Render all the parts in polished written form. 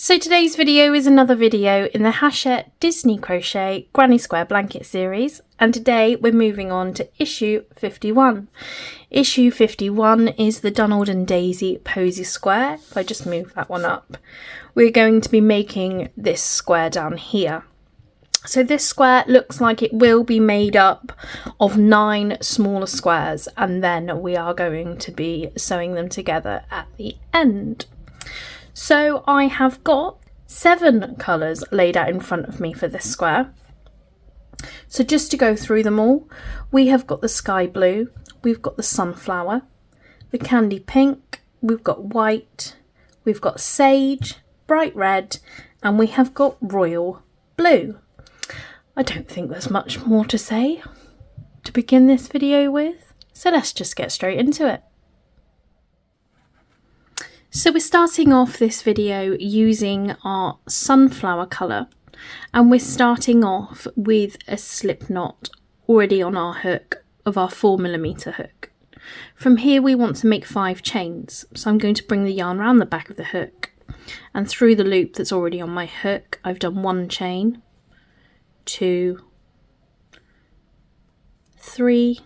So today's video is another video in the Hachette Disney Crochet Granny Square Blanket series, and today we're moving on to issue 51. Issue 51 is the Donald and Daisy Posy square. If I just move that one up, we're going to be making this square down here. So this square looks like it will be made up of 9 smaller squares, and then we are going to be sewing them together at the end. So I have got 7 colours laid out in front of me for this square. So just to go through them all, we have got the sky blue, we've got the sunflower, the candy pink, we've got white, we've got sage, bright red, and we have got royal blue. I don't think there's much more to say to begin this video with, so let's just get straight into it. So we're starting off this video using our sunflower colour, and we're starting off with a slip knot already on our hook of our 4mm hook. From here we want to make 5 chains, so I'm going to bring the yarn around the back of the hook and through the loop that's already on my hook. I've done 1 chain, 2, 3,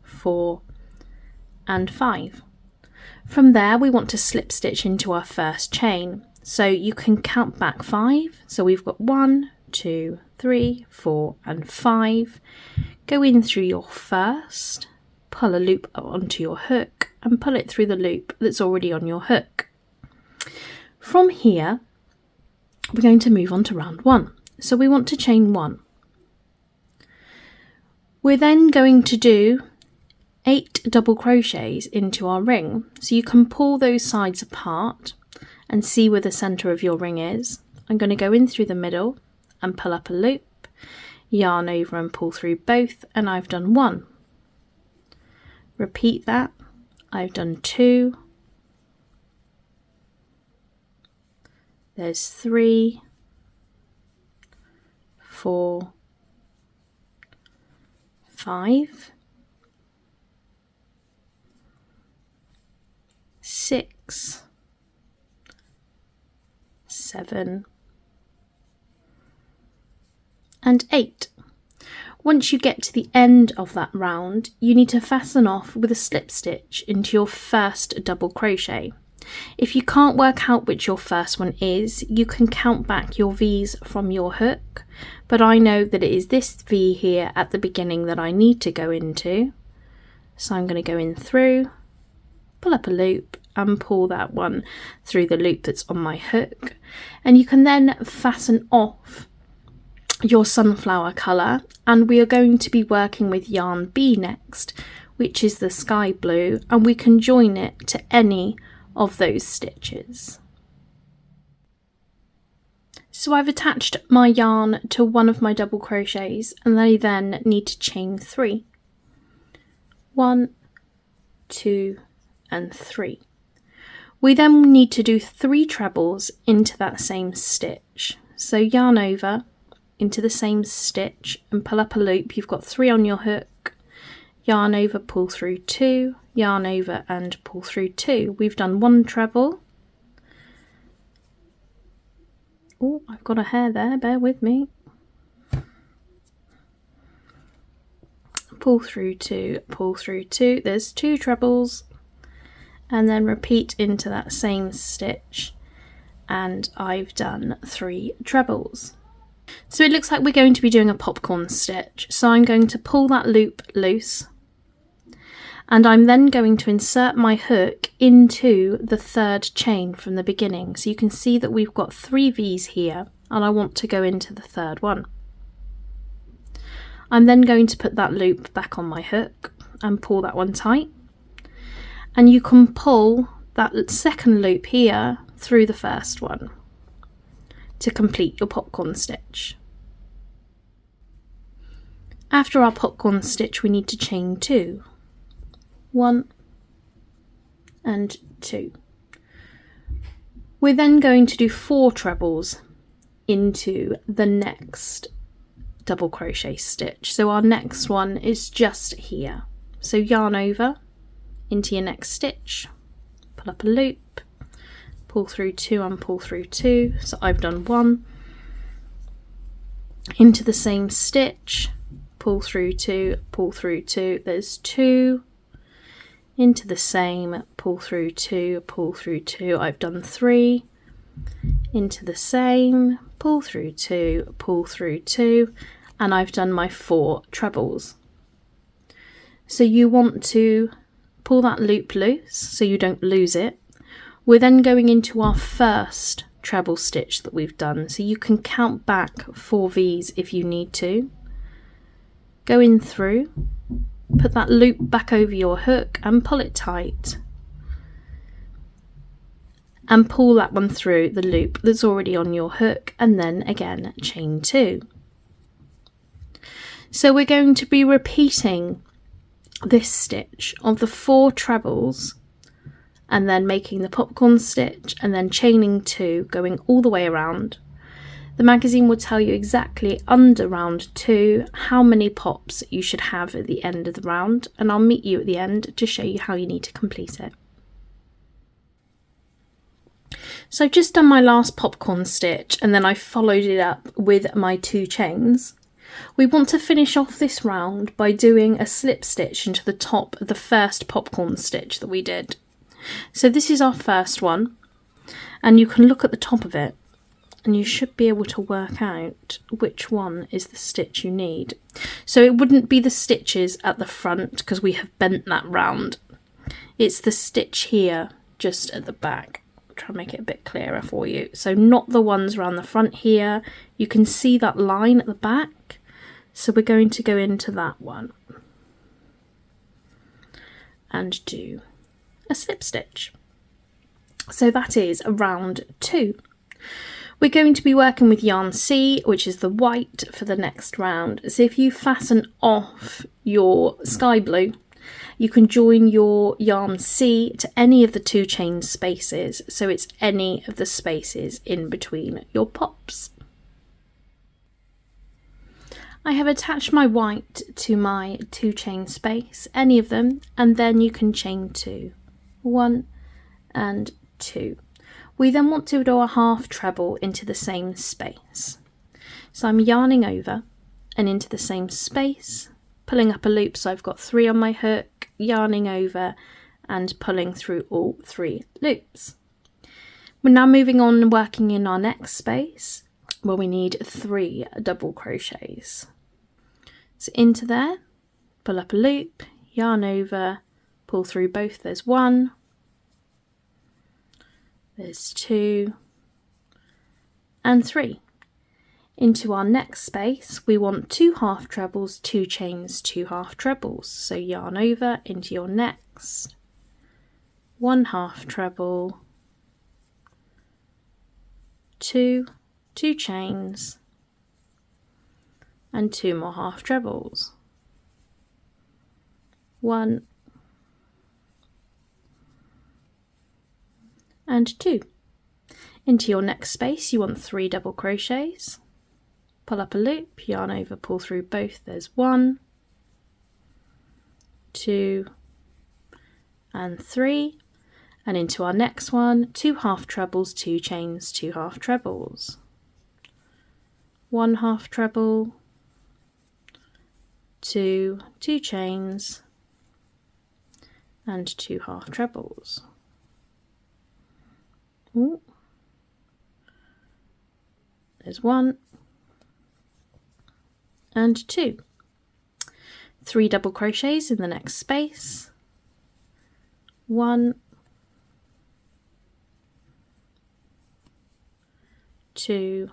4 and 5. From there we want to slip stitch into our first chain, so you can count back 5. So we've got 1, 2, 3, 4 and 5. Go in through your first, pull a loop onto your hook and pull it through the loop that's already on your hook. From here we're going to move on to round 1, so we want to chain 1. We're then going to do 8 double crochets into our ring, so you can pull those sides apart and see where the centre of your ring is. I'm going to go in through the middle and pull up a loop, yarn over and pull through both, and I've done 1. Repeat that. I've done 2, there's 3, 4, 5, 6, 7 and 8. Once you get to the end of that round, you need to fasten off with a slip stitch into your first double crochet. If you can't work out which your first one is, you can count back your V's from your hook, but I know that it is this V here at the beginning that I need to go into. So I'm going to go in through, pull up a loop and pull that one through the loop that's on my hook, and you can then fasten off your sunflower colour, and we are going to be working with yarn B next, which is the sky blue, and we can join it to any of those stitches. So I've attached my yarn to one of my double crochets, and I then need to chain 3. 1, 2 and 3. We then need to do 3 trebles into that same stitch. So yarn over into the same stitch and pull up a loop. You've got 3 on your hook, yarn over, pull through 2, yarn over and pull through 2. We've done 1 treble. Oh, I've got a hair there, bear with me. Pull through 2, pull through 2, there's 2 trebles, and then repeat into that same stitch, and I've done 3 trebles. So it looks like we're going to be doing a popcorn stitch, so I'm going to pull that loop loose, and I'm then going to insert my hook into the 3rd chain from the beginning. So you can see that we've got 3 V's here, and I want to go into the 3rd one. I'm then going to put that loop back on my hook and pull that one tight, and you can pull that 2nd loop here through the 1st one to complete your popcorn stitch. After our popcorn stitch we need to chain 2. 1 and 2. We're then going to do 4 trebles into the next double crochet stitch. So our next one is just here. So yarn over into your next stitch, pull up a loop, pull through 2 and pull through 2. So I've done 1, into the same stitch, pull through 2, pull through 2, there's 2, into the same, pull through 2, pull through 2, I've done 3, into the same, pull through 2, pull through 2, and I've done my 4 trebles. So you want to pull that loop loose so you don't lose it. We're then going into our first treble stitch that we've done, so you can count back 4 V's if you need to. Go in through, put that loop back over your hook and pull it tight. And pull that one through the loop that's already on your hook, and then again chain 2. So we're going to be repeating this stitch of the 4 trebles, and then making the popcorn stitch and then chaining 2, going all the way around. The magazine will tell you exactly under round 2 how many pops you should have at the end of the round, and I'll meet you at the end to show you how you need to complete it. So I've just done my last popcorn stitch and then I followed it up with my 2 chains. We want to finish off this round by doing a slip stitch into the top of the first popcorn stitch that we did. So this is our first one, and you can look at the top of it and you should be able to work out which one is the stitch you need. So it wouldn't be the stitches at the front because we have bent that round. It's the stitch here just at the back. Try and make it a bit clearer for you. So not the ones around the front here. You can see that line at the back. So we're going to go into that one and do a slip stitch. So that is round 2. We're going to be working with yarn C, which is the white, for the next round. So if you fasten off your sky blue, you can join your yarn C to any of the 2 chain spaces, so it's any of the spaces in between your pops. I have attached my white to my 2 chain space, any of them, and then you can chain 2. 1 and 2. We then want to do a half treble into the same space. So I'm yarning over and into the same space, pulling up a loop, so I've got 3 on my hook, yarning over and pulling through all 3 loops. We're now moving on and working in our next space where we need 3 double crochets. So into there, pull up a loop, yarn over, pull through both. There's 1, there's 2 and 3. Into our next space, we want 2 half trebles, 2 chains, 2 half trebles. So yarn over into your next, 1 half treble, 2 chains, and 2 more half trebles. 1 and 2. Into your next space, you want 3 double crochets. Pull up a loop, yarn over, pull through both. There's 1, 2 and 3. And into our next one, 2 half trebles, 2 chains, 2 half trebles. 1 half treble, 2 chains, and 2 half trebles. Ooh. There's 1 and 2. 3 double crochets in the next space. 1, 2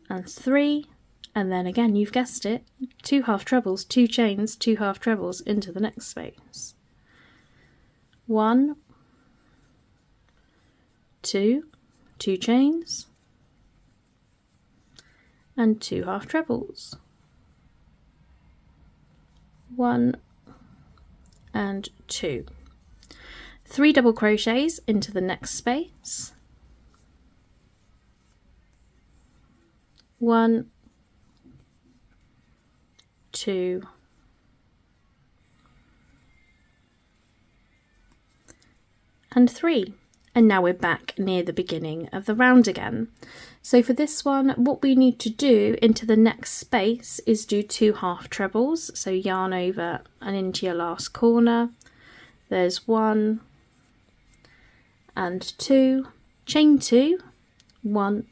and 3, and then again, you've guessed it, 2 half trebles, 2 chains, 2 half trebles into the next space. 1, 2 chains, and 2 half trebles. 1 and 2. 3 double crochets into the next space. 1, 2 and 3. And now we're back near the beginning of the round again. So for this one, what we need to do into the next space is do 2 half trebles. So yarn over and into your last corner. There's 1 and 2, chain 2, 1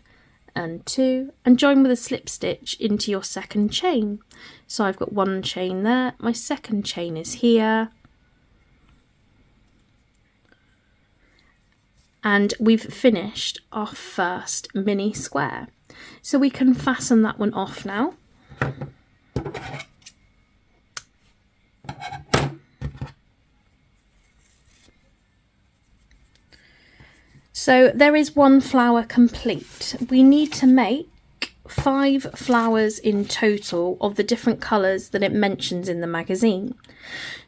and 2, and join with a slip stitch into your second chain. So I've got 1 chain there, my second chain is here, and we've finished our first mini square. So we can fasten that one off now. So there is 1 flower complete. We need to make 5 flowers in total of the different colours that it mentions in the magazine.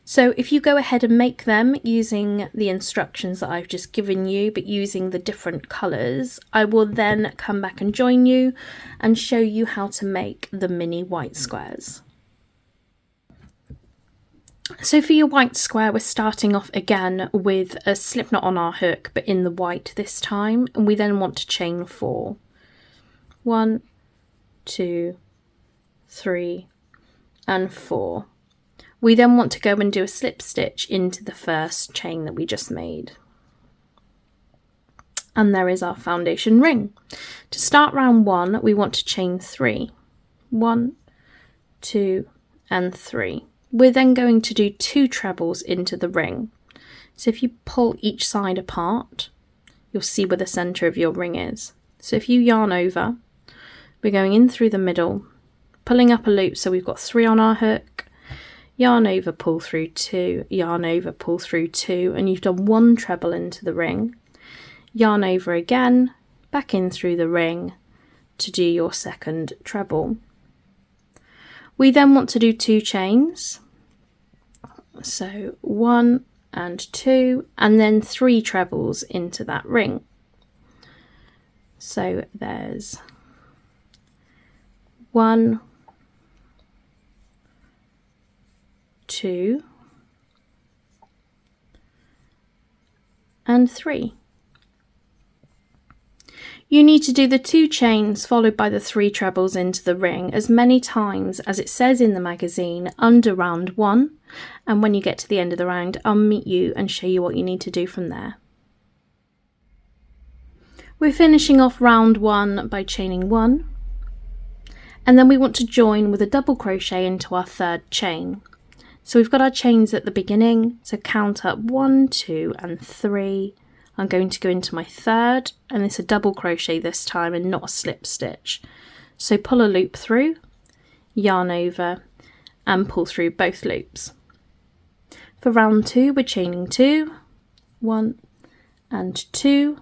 So if you go ahead and make them using the instructions that I've just given you, but using the different colours, I will then come back and join you and show you how to make the mini white squares. So for your white square, we're starting off again with a slip knot on our hook, but in the white this time, and we then want to chain 4. 1, 2, 3 and 4. We then want to go and do a slip stitch into the first chain that we just made. And there is our foundation ring. To start round 1, we want to chain 3. 1, 2 and 3. We're then going to do 2 trebles into the ring. So if you pull each side apart, you'll see where the centre of your ring is. So if you yarn over, we're going in through the middle, pulling up a loop, so we've got 3 on our hook, yarn over, pull through 2, yarn over, pull through 2, and you've done 1 treble into the ring. Yarn over again, back in through the ring to do your second treble. We then want to do 2 chains, so 1 and 2, and then 3 trebles into that ring. So there's 1, 2 and 3. You need to do the 2 chains followed by the 3 trebles into the ring as many times as it says in the magazine under round 1, and when you get to the end of the round, I'll meet you and show you what you need to do from there. We're finishing off round 1 by chaining 1, and then we want to join with a double crochet into our 3rd chain. So we've got our chains at the beginning, so count up 1, 2 and 3. I'm going to go into my 3rd, and it's a double crochet this time and not a slip stitch. So pull a loop through, yarn over and pull through both loops. For round 2, we're chaining 2, 1 and 2,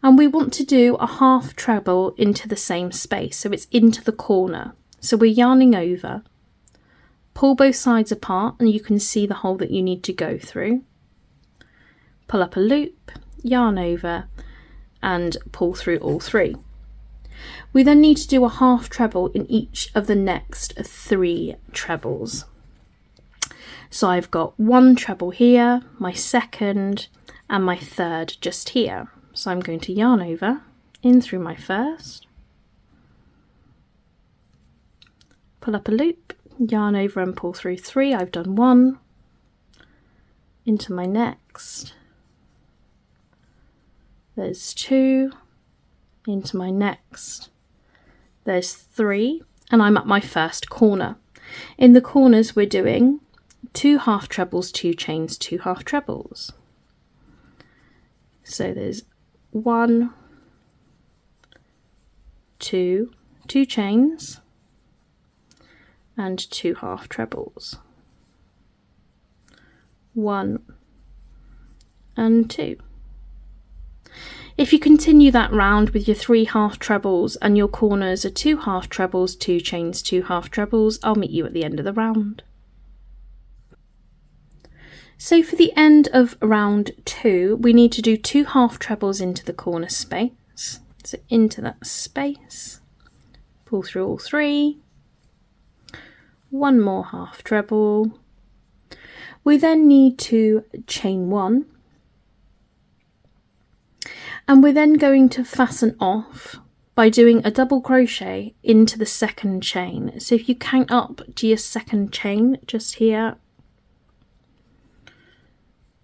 and we want to do a half treble into the same space, so it's into the corner. So we're yarning over, pull both sides apart, and you can see the hole that you need to go through. Pull up a loop, yarn over and pull through all 3. We then need to do a half treble in each of the next 3 trebles. So I've got 1 treble here, my 2nd and my 3rd just here. So I'm going to yarn over, in through my 1st, pull up a loop, yarn over and pull through 3. I've done 1, into my next, there's 2, into my next, there's 3, and I'm at my first corner. In the corners we're doing 2 half trebles, 2 chains, 2 half trebles. So there's 1, 2, 2 chains and 2 half trebles. 1 and 2. If you continue that round with your 3 half trebles and your corners are 2 half trebles, 2 chains, 2 half trebles, I'll meet you at the end of the round. So for the end of round 2, we need to do 2 half trebles into the corner space. So into that space, pull through all 3, 1 more half treble. We then need to chain 1, And we're then going to fasten off by doing a double crochet into the second chain. So if you count up to your second chain just here,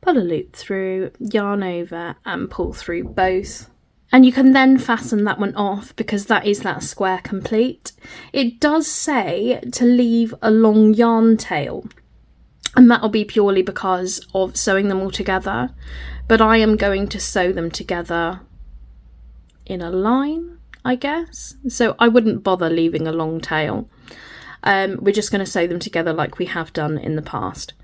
pull a loop through, yarn over and pull through both. And you can then fasten that one off because that is that square complete. It does say to leave a long yarn tail, and that will be purely because of sewing them all together. But I am going to sew them together in a line, I guess. So I wouldn't bother leaving a long tail. We're just going to sew them together like we have done in the past.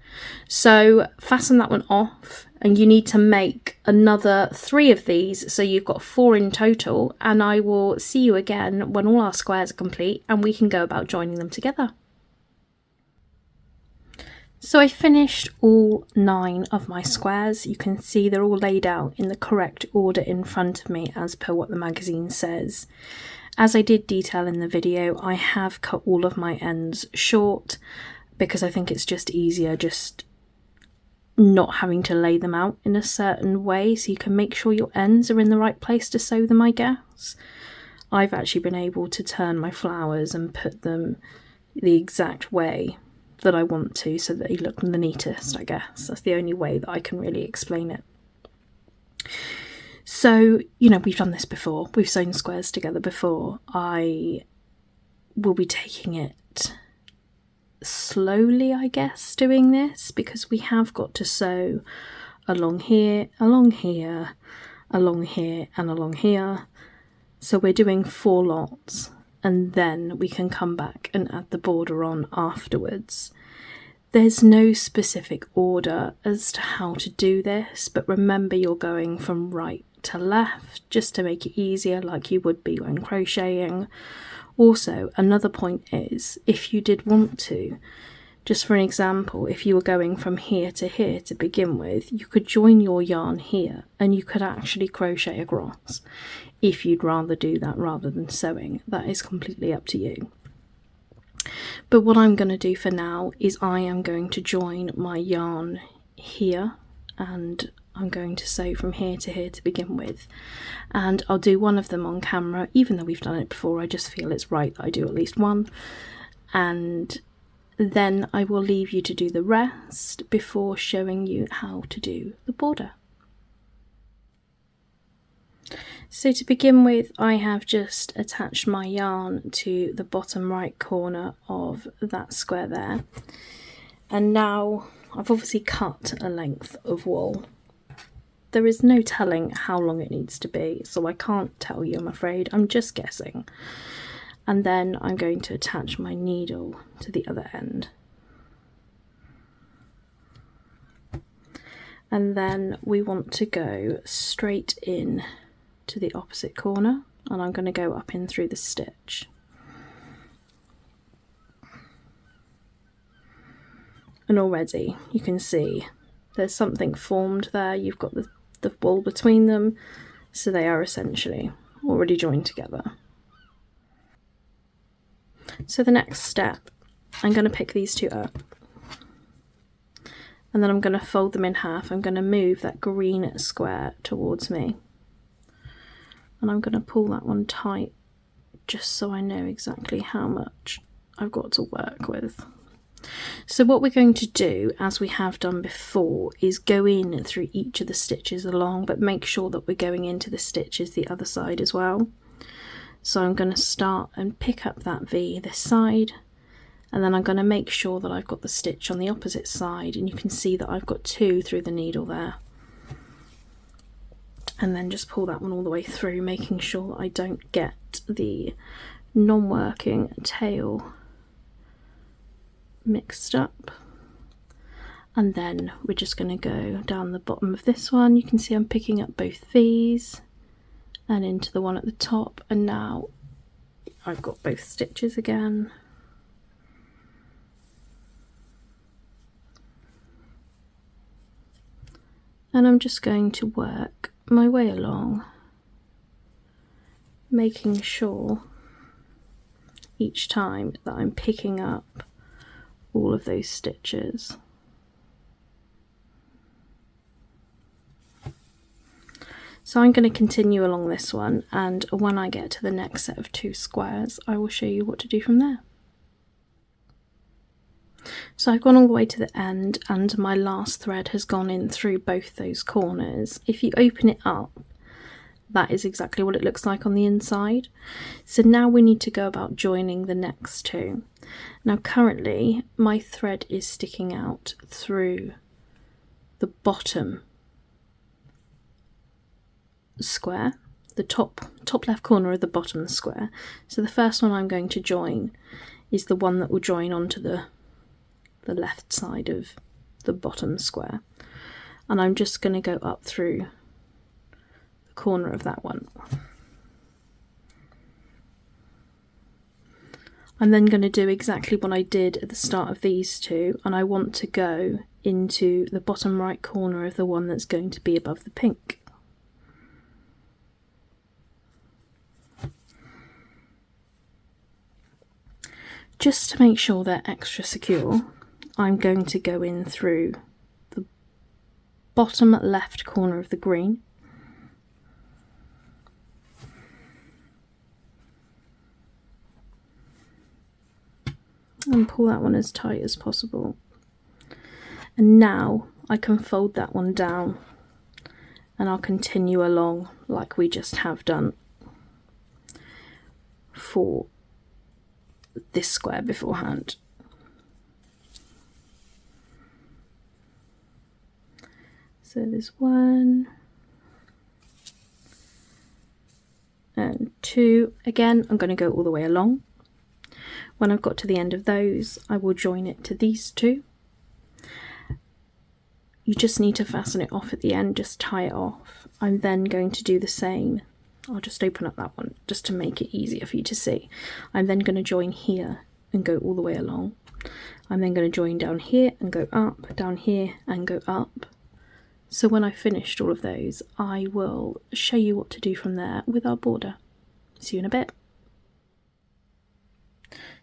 So fasten that one off, and you need to make another 3 of these, so you've got 4 in total, and I will see you again when all our squares are complete and we can go about joining them together. So I finished all 9 of my squares. You can see they're all laid out in the correct order in front of me as per what the magazine says. As I did detail in the video, I have cut all of my ends short because I think it's just easier just not having to lay them out in a certain way, so you can make sure your ends are in the right place to sew them, I guess. I've actually been able to turn my flowers and put them the exact way that I want to so that they look the neatest, I guess. That's the only way that I can really explain it. So, you know, we've done this before. We've sewn squares together before. I will be taking it slowly, I guess, doing this, because we have got to sew along here, along here, along here, and along here. So we're doing 4 lots, and then we can come back and add the border on afterwards. There's no specific order as to how to do this, but remember you're going from right to left just to make it easier, like you would be when crocheting. Also, another point is, if you did want to, just for an example, if you were going from here to begin with, you could join your yarn here and you could actually crochet across if you'd rather do that rather than sewing. That is completely up to you. But what I'm going to do for now is I am going to join my yarn here, and I'm going to sew from here to begin with, and I'll do one of them on camera. Even though we've done it before, I just feel it's right that I do at least one, and then I will leave you to do the rest before showing you how to do the border. So to begin with, I have just attached my yarn to the bottom right corner of that square there, and now I've obviously cut a length of wool. There is no telling how long it needs to be, so I can't tell you, I'm afraid. I'm just guessing. And then I'm going to attach my needle to the other end. And then we want to go straight in to the opposite corner, and I'm going to go up in through the stitch. And already you can see there's something formed there. You've got the wool between them, so they are essentially already joined together. So the next step, I'm going to pick these 2 up, and then I'm going to fold them in half. I'm going to move that green square towards me, and I'm going to pull that one tight just so I know exactly how much I've got to work with. So what we're going to do, as we have done before, is go in through each of the stitches along, but make sure that we're going into the stitches the other side as well. So I'm going to start and pick up that V this side, and then I'm going to make sure that I've got the stitch on the opposite side, and you can see that I've got 2 through the needle there. And then just pull that one all the way through, making sure that I don't get the non-working tail mixed up. And then we're just going to go down the bottom of this one. You can see I'm picking up both V's and into the one at the top, and now I've got both stitches again. And I'm just going to work my way along, making sure each time that I'm picking up all of those stitches. So I'm going to continue along this one, and when I get to the next set of 2 squares, I will show you what to do from there. So I've gone all the way to the end, and my last thread has gone in through both those corners. If you open it up, that is exactly what it looks like on the inside. So now we need to go about joining the next 2. Now currently my thread is sticking out through the bottom square, the top left corner of the bottom square. So the first one I'm going to join is the one that will join onto the left side of the bottom square, and I'm just going to go up through the corner of that one. I'm then going to do exactly what I did at the start of these 2, and I want to go into the bottom right corner of the one that's going to be above the pink. Just to make sure they're extra secure, I'm going to go in through the bottom left corner of the green, and pull that one as tight as possible. And now I can fold that one down, and I'll continue along like we just have done for this square beforehand. So there's 1 and 2. Again, I'm going to go all the way along. When I've got to the end of those, I will join it to these 2. You just need to fasten it off at the end, just tie it off. I'm then going to do the same. I'll just open up that one just to make it easier for you to see. I'm then going to join here and go all the way along. I'm then going to join down here and go up, down here and go up. So when I've finished all of those, I will show you what to do from there with our border. See you in a bit.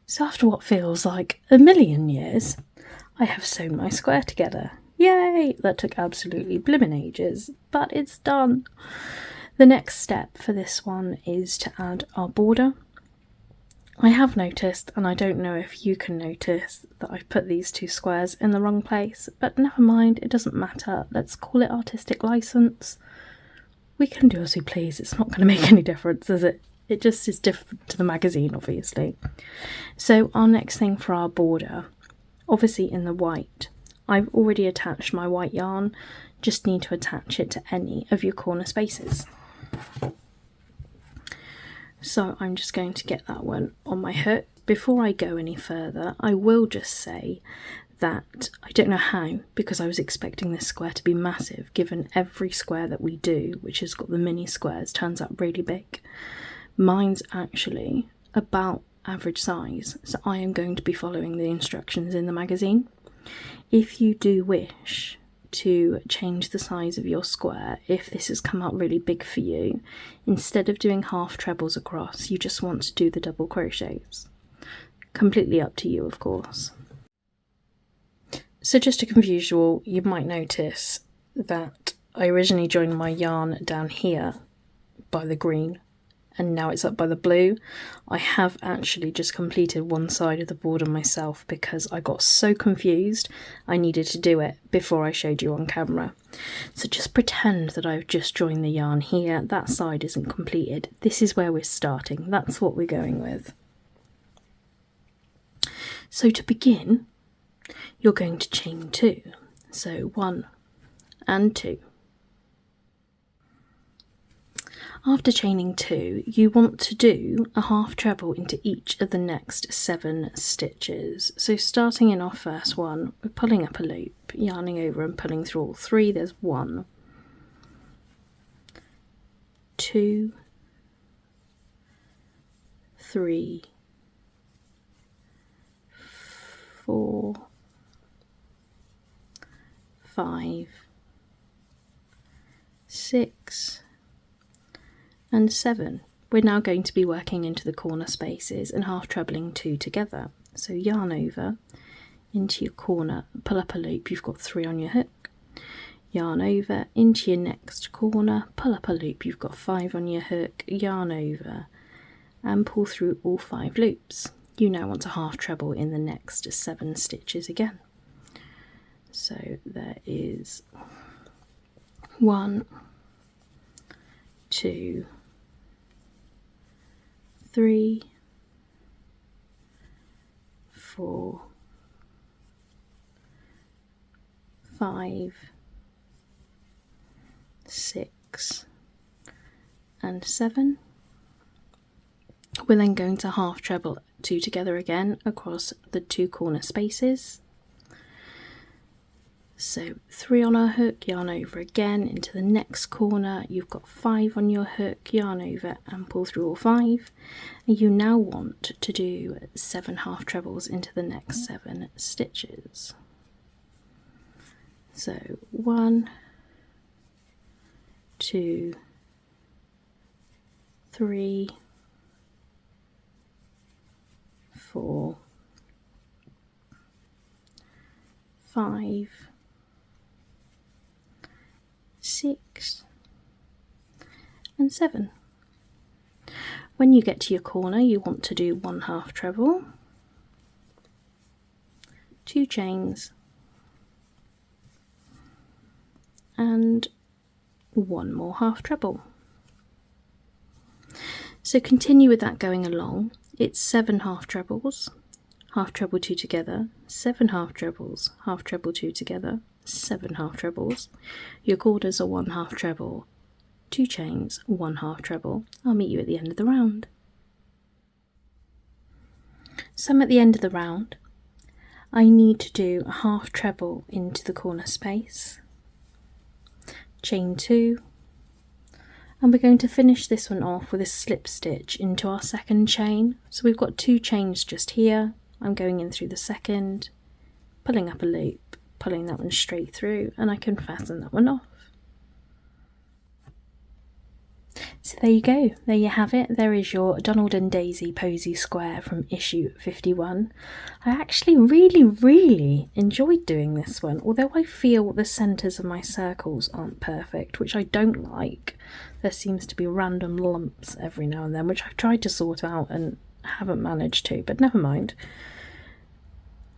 So after what feels like a million years, I have sewn my square together. Yay! That took absolutely blimmin' ages, but it's done. The next step for this one is to add our border. I have noticed, and I don't know if you can notice, that I've put these 2 squares in the wrong place, but never mind, it doesn't matter. Let's call it artistic license. We can do as we please, it's not going to make any difference, is it? It just is different to the magazine, obviously. So our next thing for our border, obviously in the white, I've already attached my white yarn, just need to attach it to any of your corner spaces. So I'm just going to get that one on my hook. Before I go any further, I will just say that I don't know how, because I was expecting this square to be massive, given every square that we do, which has got the mini squares, turns out really big. Mine's actually about average size, so I am going to be following the instructions in the magazine. If you do wish to change the size of your square, if this has come out really big for you, instead of doing half trebles across, you just want to do the double crochets. Completely up to you, of course. So just to confuse you all, you might notice that I originally joined my yarn down here by the green, and now it's up by the blue. I have actually just completed one side of the border myself because I got so confused I needed to do it before I showed you on camera. So just pretend that I've just joined the yarn here, that side isn't completed. This is where we're starting, that's what we're going with. So to begin, you're going to chain 2. So 1 and 2. After chaining 2, you want to do a half treble into each of the next 7 stitches. So starting in our first one, we're pulling up a loop, yarning over and pulling through all 3. There's 1, 2, 3, 4, 5, 6, and 7. We're now going to be working into the corner spaces and half trebling 2 together. So yarn over into your corner, pull up a loop, you've got 3 on your hook. yarn over into your next corner, pull up a loop, you've got 5 on your hook, yarn over and pull through all 5 loops. You now want to half treble in the next 7 stitches again. So there is 1, 2, 3, 4, 5, 6 and 7. We're then going to half treble 2 together again across the 2 corner spaces. So 3 on our hook, yarn over again into the next corner, you've got 5 on your hook, yarn over and pull through all 5. And you now want to do 7 half trebles into the next 7 stitches. So 1, 2, 3, 4, 5, 6 and 7. When you get to your corner, you want to do 1 half treble, 2 chains and 1 more half treble. So continue with that going along. It's 7 half trebles, half treble 2 together, 7 half trebles, half treble 2 together, 7 half trebles. Your quarters are 1 half treble, 2 chains, 1 half treble. I'll meet you at the end of the round. So I'm at the end of the round. I need to do a half treble into the corner space, chain 2, and we're going to finish this one off with a slip stitch into our second chain. So we've got 2 chains just here. I'm going in through the second, pulling up a loop, pulling that one straight through, and I can fasten that one off. So there you go, there you have it. There is your Donald and Daisy Posy square from issue 51. I actually really enjoyed doing this one, although I feel the centres of my circles aren't perfect, which I don't like. There seems to be random lumps every now and then, which I've tried to sort out and haven't managed to, but never mind.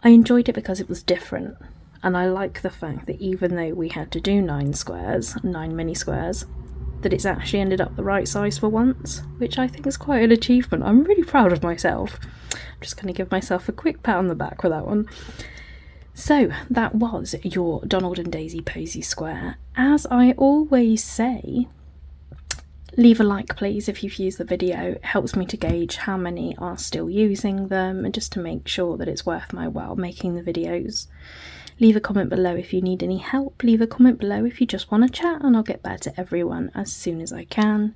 I enjoyed it because it was different, and I like the fact that even though we had to do 9 mini squares, that it's actually ended up the right size for once, which I think is quite an achievement. I'm really proud of myself. I'm just going to give myself a quick pat on the back for that one. So that was your Donald and Daisy Posy square. As I always say, leave a like please if you've used the video. It helps me to gauge how many are still using them and just to make sure that it's worth my while making the videos. Leave a comment below if you need any help. Leave a comment below if you just want to chat, and I'll get back to everyone as soon as I can.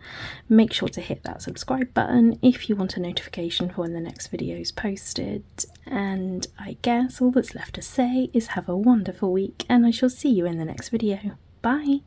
Make sure to hit that subscribe button if you want a notification for when the next video is posted. And I guess all that's left to say is have a wonderful week, and I shall see you in the next video. Bye!